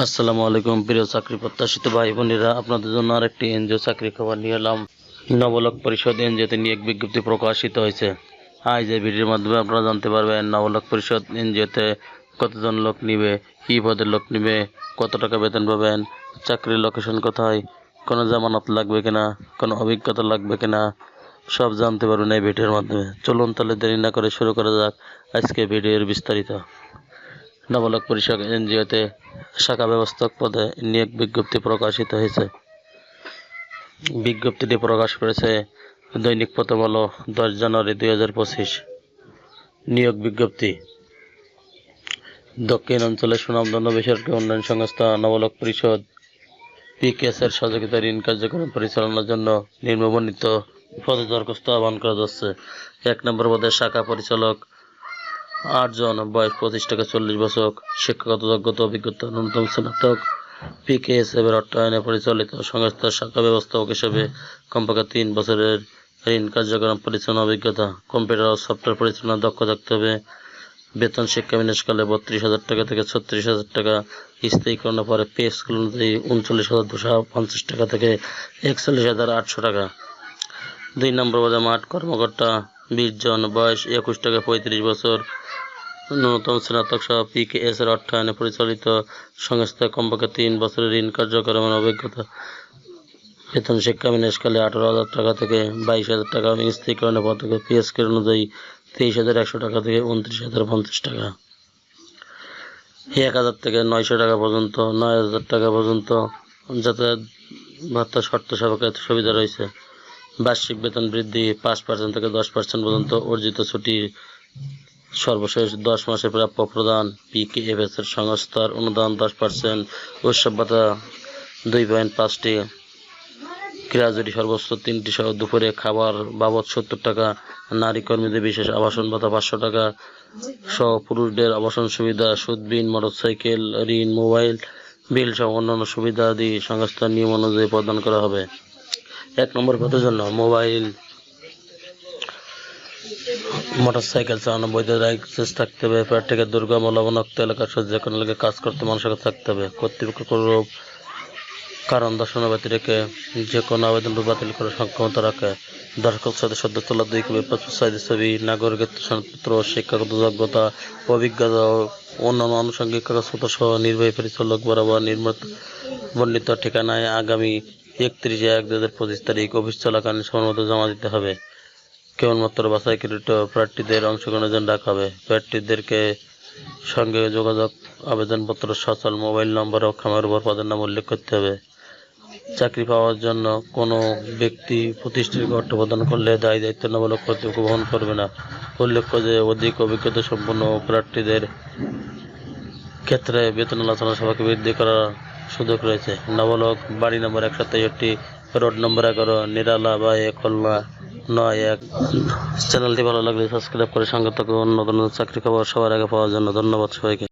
আসসালামু আলাইকুম প্রিয় চাকরি প্রত্যাশিত ভাই বোনেরা, আপনাদের জন্য আরেকটি এনজিও চাকরি খবর নিয়ে এলাম। নবলক পরিষদ এনজিওতে নিয়োগ বিজ্ঞপ্তি প্রকাশিত হয়েছে। আজ এই ভিডিওর মাধ্যমে আপনারা জানতে পারবেন নবলক পরিষদ এনজিওতে কতজন লোক নিবে, কী পদের লোক নিবে, কত টাকা বেতন পাবেন, চাকরির লোকেশন কোথায়, কোনো জামানত লাগবে কিনা, কোনো অভিজ্ঞতা লাগবে কিনা, সব জানতে পারবেন এই ভিডিওর মাধ্যমে। চলুন তাহলে দেরি না করে শুরু করা যাক আজকে ভিডিওর বিস্তারিত। নবলক পরিষদ এনজিওতে শাখা ব্যবস্থাপক পদে নিয়োগ বিজ্ঞপ্তি প্রকাশিত হয়েছে। বিজ্ঞপ্তিটি প্রকাশ করেছে দৈনিক প্রথম আলো 10 জানুয়ারি 2025। নিয়োগ বিজ্ঞপ্তি। দক্ষিণ অঞ্চলের সুনামধন্য বেসরকারি উন্নয়ন সংস্থা নবলক পরিষদ পিকেএস এর সহযোগিতায় ঋণ কার্যক্রম পরিচালনার জন্য নিম্নবর্ণিত পদে দরখাস্ত আহ্বান করা যাচ্ছে। 1 নম্বর পদে শাখা পরিচালক, 8 জন, বয়স 25 থেকে 40 বছর, শিক্ষাগত যোগ্যতা অভিজ্ঞতা ন্যূনতম স্নাতক, পিকেএস এর অর্থায়নে পরিচালিত সংস্থার শাখা ব্যবস্থাপক হিসেবে কমপক্ষে 3 বছরের ঋণ কার্যক্রম পরিচালনা অভিজ্ঞতা, কম্পিউটার ও সফটওয়্যার পরিচালনা দক্ষ থাকতে হবে। বেতন শিক্ষা বিন্যাসকালে 32,000 টাকা থেকে 36,000 টাকা, স্থায়ীকরণের পরে পে স্কেল অনুযায়ী 39,250 টাকা থেকে 41,800 টাকা। 2 নম্বর পদে মাঠ কর্মকর্তা, 20 জন, বয়স 21 থেকে 35 বছর, ন্যূনতম স্নাতক সহ পিকেএস এর অর্থায়নে পরিচালিত সংস্থায় কমপক্ষে 3 বছরের ঋণ কার্যক্রমের অভিজ্ঞতা, বেতন শিক্ষা বিন্যাসকালে 18,000 টাকা থেকে 22,000 টাকা, স্থায়ীকরণের পর থেকে পে স্কেল অনুযায়ী 23,100 টাকা থেকে 29,050 টাকা। 1,000 থেকে 900 টাকা পর্যন্ত, 9,000 টাকা পর্যন্ত যাতায়াত ভাতা শর্ত সাপেক্ষে সুবিধা রয়েছে। বার্ষিক বেতন বৃদ্ধি 5% থেকে 10% পর্যন্ত, অর্জিত ছুটি সর্বশেষ 10 মাসের প্রাপ্য প্রদান, পিকেএফএস এর সংস্থার অনুদান 10%, উৎসব ভাতা 2.5টি, ক্রীড়াজুরি সর্বোচ্চ 3টি সহ দুপুরে খাবার বাবদ 70 টাকা, নারী কর্মীদের বিশেষ আবাসন ভাতা 500 টাকা সহ পুরুষদের আবাসন সুবিধা, সুদবিহীন মোটরসাইকেল ঋণ, মোবাইল বিল সহ অন্যান্য সুবিধা আদি সংস্থার নিয়ম অনুযায়ী প্রদান করা হবে। 1 নম্বর পদের জন্য মোটরসাইকেল চালানো, বৈধ লাইসেন্স থাকতে হবে। প্রার্থীকে দুর্গম ও লবণাক্ত এলাকার যে কোনো এলাকায় কাজ করতে মানসিকতা থাকতে হবে। কর্তৃপক্ষ কোনরূপ কারণ দর্শানো ব্যতি রেখে যে কোনো আবেদন বাতিল করার সক্ষমতা রাখে। দর্শক সদস্য তোলা 2 কপি পাসপোর্ট সাইজের ছবি, নাগরিকত্ব সনদপত্র, শিক্ষাগত যোগ্যতা অভিজ্ঞতা ও অন্যান্য আনুষঙ্গিক কাগজপত্র সহ নির্বাহী পরিচালক বরাবর বর্ণিত ঠিকানায় আগামী 31/1/2025 তারিখ অফিস চলাকালীন সময়মতো জমা দিতে হবে। কেবলমাত্র বাছাইকৃত প্রার্থীদের অংশগ্রহণের জন্য ডাকা হবে। প্রার্থীদেরকে সঙ্গে যোগাযোগ, আবেদনপত্র, সচল মোবাইল নম্বর ও খামের উপর পদের নাম উল্লেখ করতে হবে। চাকরি পাওয়ার জন্য কোনো ব্যক্তি প্রতিষ্ঠানকে অর্থ প্রদান করলে দায়ী দায়িত্ব নবলক কর্তৃপক্ষ বহন করবে না। উল্লেখ্য যে অধিক অভিজ্ঞতা সম্পন্ন প্রার্থীদের ক্ষেত্রে বেতন আলোচনা সভাকে বৃদ্ধি করার সুযোগ রয়েছে। নবলক, বাড়ি নম্বর 163, রোড নম্বর 11, নিরালা বা খুলনা 91। চ্যানেলটি ভালো লাগলে সাবস্ক্রাইব করে সঙ্গে থাকুন নতুন চাকরি খবর সবার আগে পাওয়ার জন্য। ধন্যবাদ সবাইকে।